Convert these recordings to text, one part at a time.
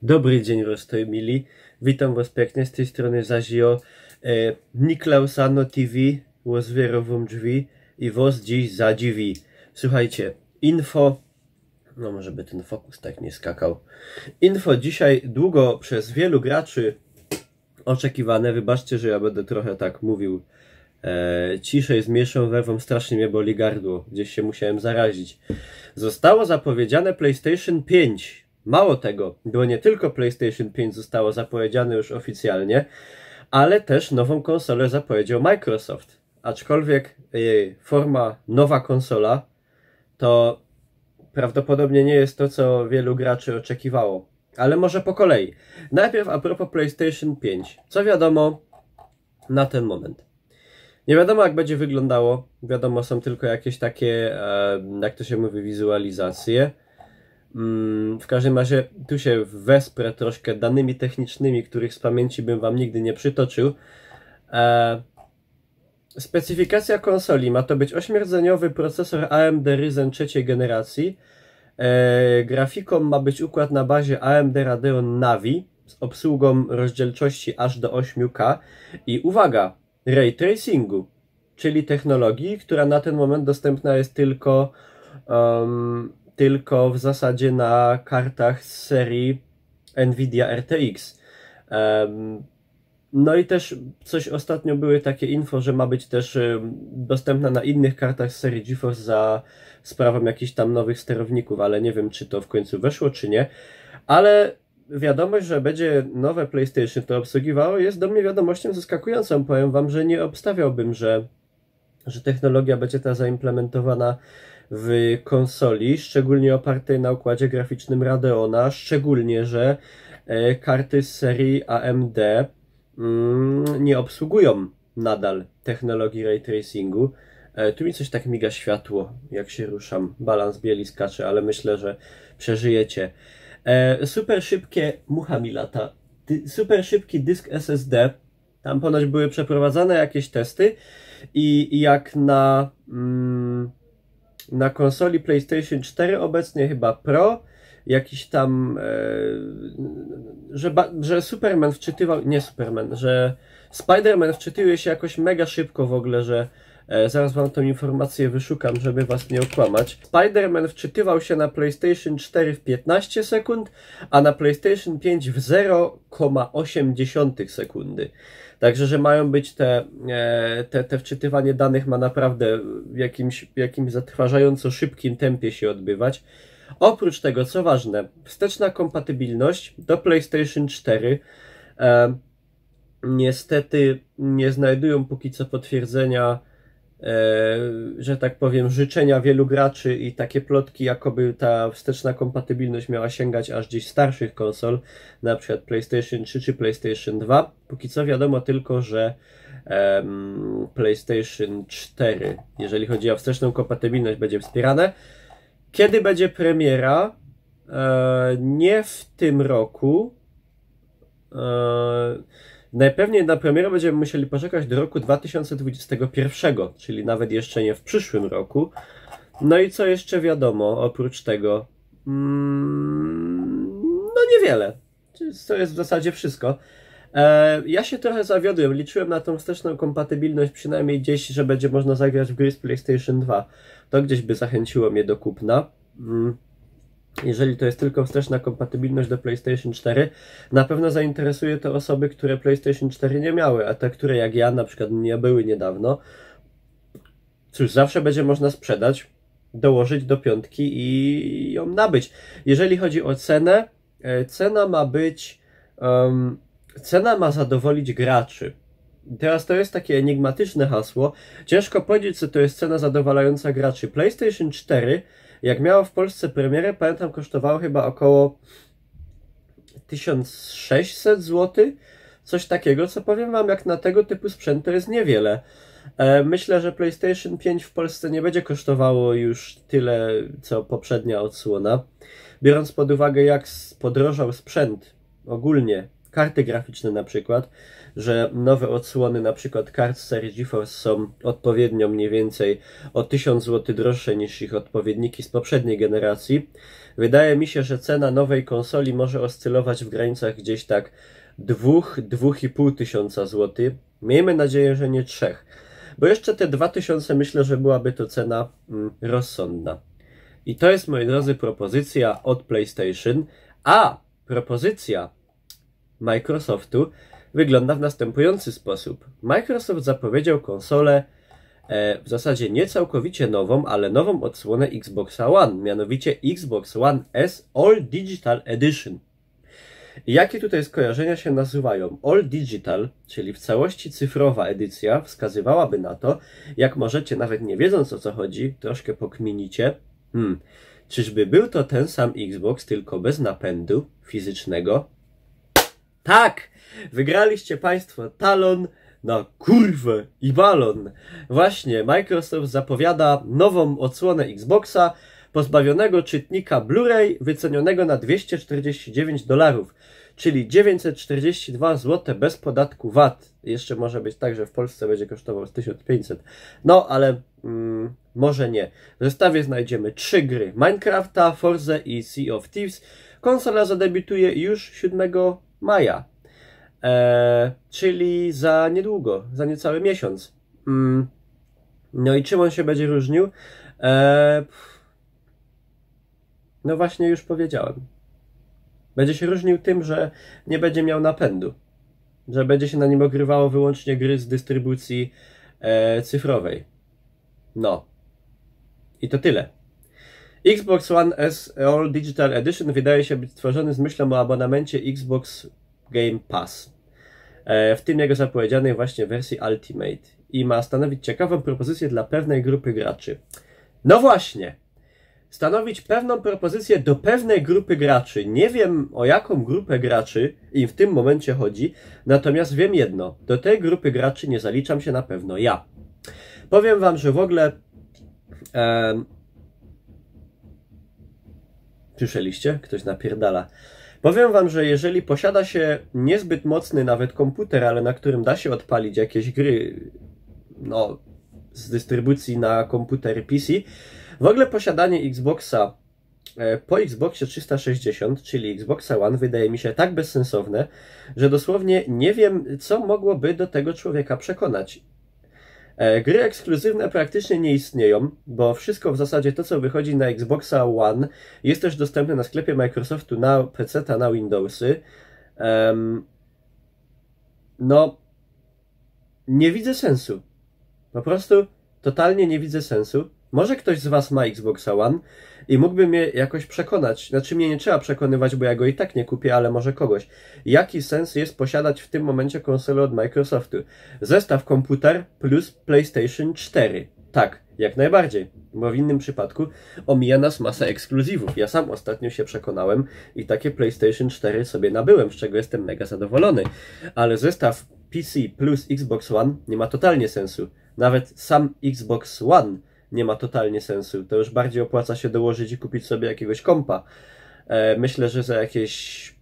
Dobry dzień, rozstoj mili. Witam was pięknie z tej strony Zazio. Niklaus Anno TV, was wierową drzwi i was dziś zadziwi. Słuchajcie, info, no może by ten fokus tak nie skakał. Info dzisiaj długo przez wielu graczy oczekiwane. Wybaczcie, że ja będę trochę tak mówił ciszej, z mniejszą werwą, strasznie mnie boli gardło. Gdzieś się musiałem zarazić. Zostało zapowiedziane PlayStation 5. Mało tego, bo nie tylko PlayStation 5 zostało zapowiedziane już oficjalnie, ale też nową konsolę zapowiedział Microsoft. Aczkolwiek forma nowa konsola to prawdopodobnie nie jest to, co wielu graczy oczekiwało. Ale może po kolei. Najpierw a propos PlayStation 5. Co wiadomo na ten moment? Nie wiadomo, jak będzie wyglądało. Wiadomo, są tylko jakieś takie, jak to się mówi, wizualizacje. W każdym razie tu się wesprę troszkę danymi technicznymi, których z pamięci bym wam nigdy nie przytoczył. Specyfikacja konsoli: ma to być 8-rdzeniowy procesor AMD Ryzen trzeciej generacji. Grafiką ma być układ na bazie AMD Radeon Navi z obsługą rozdzielczości aż do 8K i uwaga, ray tracingu, czyli technologii, która na ten moment dostępna jest tylko w zasadzie na kartach z serii Nvidia RTX. No i też coś ostatnio były takie info, że ma być też dostępna na innych kartach z serii GeForce za sprawą jakichś tam nowych sterowników, ale nie wiem, czy to w końcu weszło, czy nie. Ale wiadomość, że będzie nowe PlayStation to obsługiwało, jest do mnie wiadomością zaskakującą. Powiem wam, że nie obstawiałbym, że technologia będzie ta zaimplementowana w konsoli, szczególnie opartej na układzie graficznym Radeona, szczególnie, że karty z serii AMD nie obsługują nadal technologii ray tracingu. Tu mi coś tak miga światło, jak się ruszam. Balans bieli skacze, ale myślę, że przeżyjecie. Super szybkie, mucha mi lata, super szybki dysk SSD. Tam ponoć były przeprowadzane jakieś testy i jak na konsoli PlayStation 4 obecnie chyba Pro, jakiś tam, że Superman wczytywał, nie Superman, że Spider-Man wczytuje się jakoś mega szybko w ogóle, że zaraz wam tą informację wyszukam, żeby was nie okłamać. Spider-Man wczytywał się na PlayStation 4 w 15 sekund, a na PlayStation 5 w 0,8 sekundy. Także, że mają być te wczytywanie danych ma naprawdę w jakimś zatrważająco szybkim tempie się odbywać. Oprócz tego, co ważne, wsteczna kompatybilność do PlayStation 4. Niestety nie znajdują póki co potwierdzenia, że tak powiem, życzenia wielu graczy i takie plotki, jakoby ta wsteczna kompatybilność miała sięgać aż gdzieś starszych konsol, na przykład PlayStation 3 czy PlayStation 2. Póki co wiadomo tylko, że PlayStation 4, jeżeli chodzi o wsteczną kompatybilność, będzie wspierane. Kiedy będzie premiera? Nie w tym roku. Najpewniej na premierę będziemy musieli poczekać do roku 2021, czyli nawet jeszcze nie w przyszłym roku. No i co jeszcze wiadomo oprócz tego? No niewiele. To jest w zasadzie wszystko. Ja się trochę zawiodłem. Liczyłem na tą wsteczną kompatybilność, przynajmniej gdzieś, że będzie można zagrać w gry z PlayStation 2. To gdzieś by zachęciło mnie do kupna. Jeżeli to jest tylko wsteczna kompatybilność do PlayStation 4, na pewno zainteresuje to osoby, które PlayStation 4 nie miały, a te, które jak ja na przykład nie były niedawno, cóż, zawsze będzie można sprzedać, dołożyć do piątki i ją nabyć. Jeżeli chodzi o cenę, cena ma zadowolić graczy. Teraz to jest takie enigmatyczne hasło. Ciężko powiedzieć, co to jest cena zadowalająca graczy. PlayStation 4, jak miało w Polsce premierę, pamiętam, kosztowało chyba około 1600 zł. Coś takiego, co powiem wam, jak na tego typu sprzęt to jest niewiele. Myślę, że PlayStation 5 w Polsce nie będzie kosztowało już tyle, co poprzednia odsłona. Biorąc pod uwagę, jak podrożał sprzęt ogólnie, karty graficzne na przykład, że nowe odsłony na przykład kart z serii GeForce są odpowiednio mniej więcej o 1000 zł droższe niż ich odpowiedniki z poprzedniej generacji. Wydaje mi się, że cena nowej konsoli może oscylować w granicach gdzieś tak 2–2,5 tysiąca złotych. Miejmy nadzieję, że nie 3. Bo jeszcze te 2000 myślę, że byłaby to cena rozsądna. I to jest, moi drodzy, propozycja od PlayStation, a propozycja Microsoftu wygląda w następujący sposób. Microsoft zapowiedział konsolę w zasadzie nie całkowicie nową, ale nową odsłonę Xboxa One, mianowicie Xbox One S All Digital Edition. I jakie tutaj skojarzenia się nasuwają? All Digital, czyli w całości cyfrowa edycja, wskazywałaby na to, jak możecie, nawet nie wiedząc o co chodzi, troszkę pokminicie, czyżby był to ten sam Xbox, tylko bez napędu fizycznego? Tak! Wygraliście Państwo talon na kurwę i balon. Właśnie, Microsoft zapowiada nową odsłonę Xboxa, pozbawionego czytnika Blu-ray, wycenionego na $249, czyli 942 zł bez podatku VAT. Jeszcze może być tak, że w Polsce będzie kosztował 1500. No, ale może nie. W zestawie znajdziemy 3 gry: Minecrafta, Forza i Sea of Thieves. Konsola zadebiutuje już 7 maja. Czyli za niedługo, za niecały miesiąc. No i czym on się będzie różnił? No właśnie już powiedziałem. Będzie się różnił tym, że nie będzie miał napędu. Że będzie się na nim ogrywało wyłącznie gry z dystrybucji cyfrowej. No. I to tyle. Xbox One S All Digital Edition wydaje się być stworzony z myślą o abonamencie Xbox Game Pass, w tym jego zapowiedzianej właśnie wersji Ultimate, i ma stanowić ciekawą propozycję dla pewnej grupy graczy. No właśnie! Stanowić pewną propozycję do pewnej grupy graczy. Nie wiem, o jaką grupę graczy im w tym momencie chodzi, natomiast wiem jedno: do tej grupy graczy nie zaliczam się na pewno ja. Powiem wam, że w ogóle słyszeliście? Ktoś napierdala. Powiem wam, że jeżeli posiada się niezbyt mocny nawet komputer, ale na którym da się odpalić jakieś gry, no, z dystrybucji na komputery PC, w ogóle posiadanie Xboxa po Xboxie 360, czyli Xboxa One, wydaje mi się tak bezsensowne, że dosłownie nie wiem, co mogłoby do tego człowieka przekonać. Gry ekskluzywne praktycznie nie istnieją, bo wszystko w zasadzie to, co wychodzi na Xboxa One, jest też dostępne na sklepie Microsoftu na PC, na Windowsy. No, nie widzę sensu. Po prostu totalnie nie widzę sensu. Może ktoś z was ma Xboxa One i mógłby mnie jakoś przekonać. Znaczy, mnie nie trzeba przekonywać, bo ja go i tak nie kupię, ale może kogoś. Jaki sens jest posiadać w tym momencie konsolę od Microsoftu? Zestaw komputer plus PlayStation 4. Tak, jak najbardziej. Bo w innym przypadku omija nas masę ekskluzywów. Ja sam ostatnio się przekonałem i takie PlayStation 4 sobie nabyłem, z czego jestem mega zadowolony. Ale zestaw PC plus Xbox One nie ma totalnie sensu. Nawet sam Xbox One nie ma totalnie sensu. To już bardziej opłaca się dołożyć i kupić sobie jakiegoś kompa. Myślę, że za jakieś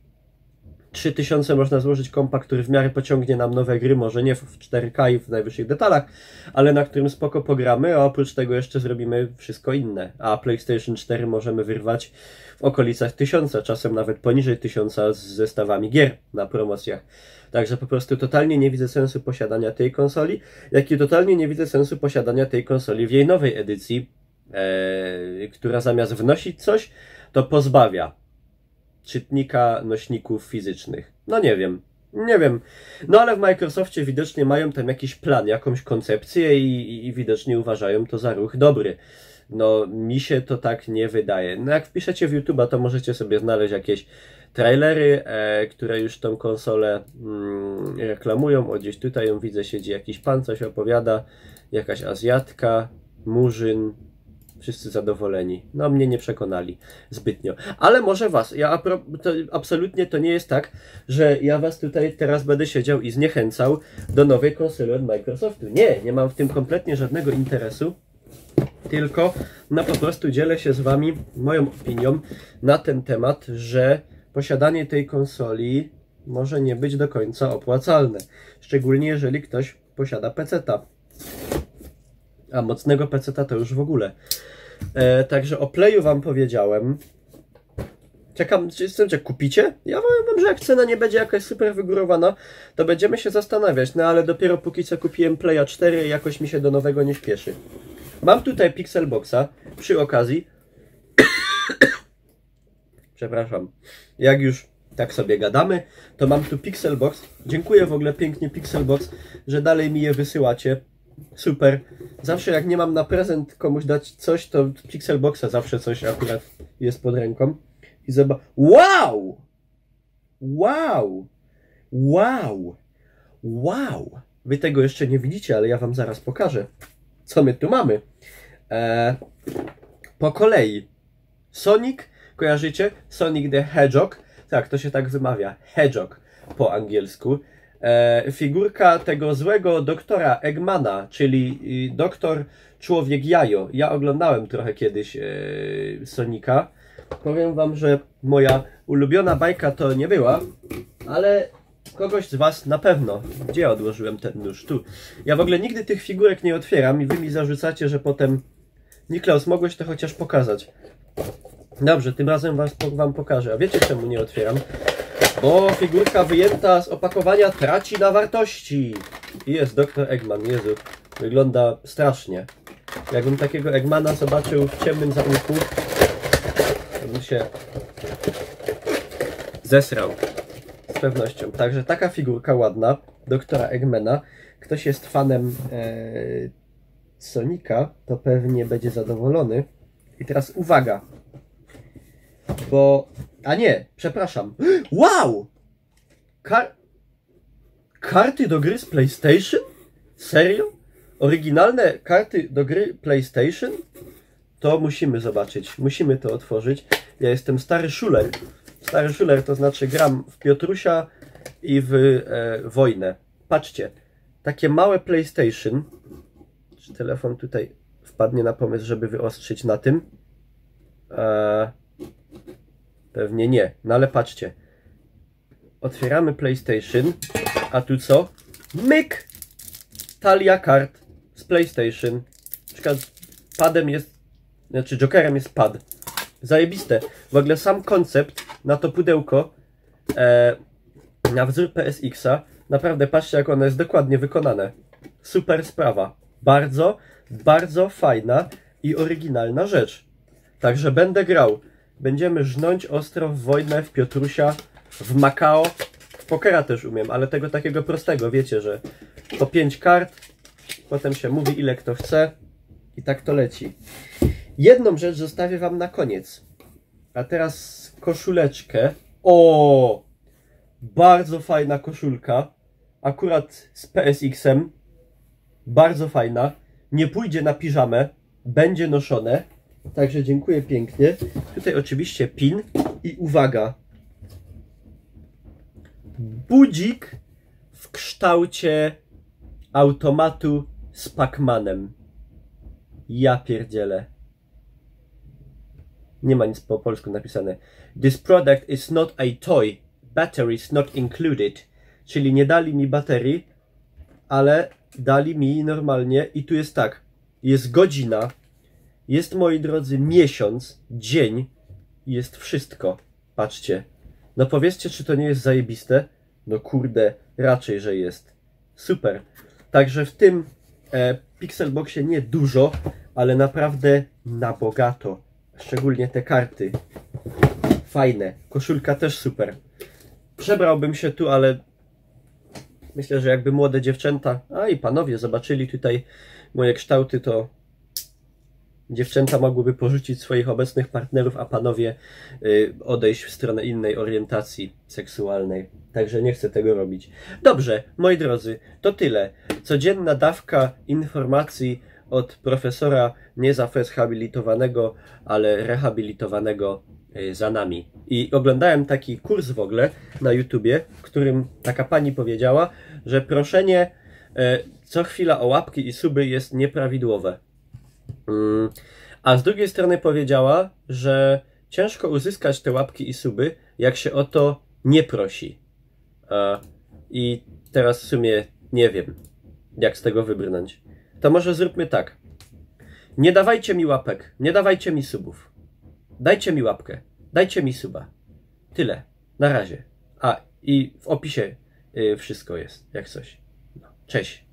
3000 można złożyć kompa, który w miarę pociągnie nam nowe gry, może nie w 4K i w najwyższych detalach, ale na którym spoko pogramy, a oprócz tego jeszcze zrobimy wszystko inne. A PlayStation 4 możemy wyrwać w okolicach 1000, czasem nawet poniżej 1000 z zestawami gier na promocjach. Także po prostu totalnie nie widzę sensu posiadania tej konsoli, jak i totalnie nie widzę sensu posiadania tej konsoli w jej nowej edycji, która zamiast wnosić coś, to pozbawia czytnika nośników fizycznych. No nie wiem. No ale w Microsoftie widocznie mają tam jakiś plan, jakąś koncepcję i widocznie uważają to za ruch dobry. No mi się to tak nie wydaje. No jak wpiszecie w YouTube'a, to możecie sobie znaleźć jakieś trailery, które już tą konsolę reklamują. O, gdzieś tutaj ją widzę, siedzi jakiś pan, coś opowiada, jakaś Azjatka, Murzyn. Wszyscy zadowoleni. No mnie nie przekonali zbytnio. Ale może was. Absolutnie to nie jest tak, że ja was tutaj teraz będę siedział i zniechęcał do nowej konsoli od Microsoftu. Nie mam w tym kompletnie żadnego interesu. Tylko po prostu dzielę się z wami moją opinią na ten temat, że posiadanie tej konsoli może nie być do końca opłacalne. Szczególnie jeżeli ktoś posiada peceta. A mocnego peceta to już w ogóle. Także o Playu wam powiedziałem. Czekam, czy kupicie? Ja powiem wam, że jak cena nie będzie jakaś super wygórowana, to będziemy się zastanawiać. No ale dopiero póki co kupiłem Playa 4 i jakoś mi się do nowego nie śpieszy. Mam tutaj Pixelboxa przy okazji. Przepraszam. Jak już tak sobie gadamy, to mam tu Pixelbox. Dziękuję w ogóle pięknie Pixelbox, że dalej mi je wysyłacie. Super. Zawsze jak nie mam na prezent komuś dać coś, to Pixelboxa zawsze coś akurat jest pod ręką. I zobacz. Wow! Wow! Wow! Wow! Wy tego jeszcze nie widzicie, ale ja wam zaraz pokażę, co my tu mamy. Po kolei. Sonic, kojarzycie? Sonic the Hedgehog. Tak, to się tak wymawia. Hedgehog po angielsku. Figurka tego złego doktora Eggmana, czyli doktor Człowiek Jajo. Ja oglądałem trochę kiedyś Sonika. Powiem wam, że moja ulubiona bajka to nie była, ale kogoś z was na pewno. Gdzie odłożyłem ten nóż? Tu. Ja w ogóle nigdy tych figurek nie otwieram i wy mi zarzucacie, że potem... Niklaus, mogłeś to chociaż pokazać. Dobrze, tym razem wam pokażę. A wiecie czemu nie otwieram? Bo figurka wyjęta z opakowania traci na wartości. I jest doktor Eggman. Jezu, wygląda strasznie. Jakbym takiego Eggmana zobaczył w ciemnym zamku, to bym się zesrał. Z pewnością. Także taka figurka ładna doktora Eggmana. Ktoś jest fanem Sonika, to pewnie będzie zadowolony. I teraz uwaga. Bo... A nie, przepraszam. Wow! Karty do gry z PlayStation? Serio? Oryginalne karty do gry PlayStation? To musimy zobaczyć. Musimy to otworzyć. Ja jestem stary szuler. Stary szuler to znaczy gram w Piotrusia i w wojnę. Patrzcie. Takie małe PlayStation. Czy telefon tutaj wpadnie na pomysł, żeby wyostrzyć na tym? Pewnie nie, no ale patrzcie. Otwieramy PlayStation, a tu co? Myk! Talia kart z PlayStation. Na przykład padem jest, znaczy Jokerem jest pad. Zajebiste. W ogóle sam koncept na to pudełko na wzór PSX-a. Naprawdę patrzcie, jak ono jest dokładnie wykonane. Super sprawa. Bardzo, bardzo fajna i oryginalna rzecz. Także będę grał. Będziemy żnąć ostro w wojnę, w Piotrusia, w Macao. W pokera też umiem, ale tego takiego prostego. Wiecie, że po 5 kart, potem się mówi ile kto chce i tak to leci. Jedną rzecz zostawię wam na koniec. A teraz koszuleczkę. O! Bardzo fajna koszulka. Akurat z PSX-em. Bardzo fajna. Nie pójdzie na piżamę. Będzie noszone. Także dziękuję pięknie. Tutaj oczywiście pin i uwaga. Budzik w kształcie automatu z Pac-Manem. Ja pierdzielę. Nie ma nic po polsku napisane. This product is not a toy. Batteries not included. Czyli nie dali mi baterii, ale dali mi normalnie i tu jest tak. Jest godzina. Jest, moi drodzy, miesiąc, dzień i jest wszystko. Patrzcie. No powiedzcie, czy to nie jest zajebiste? No kurde, raczej, że jest. Super. Także w tym Pixelboxie nie dużo, ale naprawdę na bogato. Szczególnie te karty. Fajne. Koszulka też super. Przebrałbym się tu, ale myślę, że jakby młode dziewczęta, a i panowie zobaczyli tutaj moje kształty, to dziewczęta mogłyby porzucić swoich obecnych partnerów, a panowie odejść w stronę innej orientacji seksualnej. Także nie chcę tego robić. Dobrze, moi drodzy, to tyle. Codzienna dawka informacji od profesora nie za fez habilitowanego, ale rehabilitowanego za nami. I oglądałem taki kurs w ogóle na YouTubie, w którym taka pani powiedziała, że proszenie co chwila o łapki i suby jest nieprawidłowe. A z drugiej strony powiedziała, że ciężko uzyskać te łapki i suby, jak się o to nie prosi. I teraz w sumie nie wiem, jak z tego wybrnąć. To może zróbmy tak. Nie dawajcie mi łapek, nie dawajcie mi subów. Dajcie mi łapkę, dajcie mi suba. Tyle. Na razie. I w opisie wszystko jest, jak coś. No, cześć.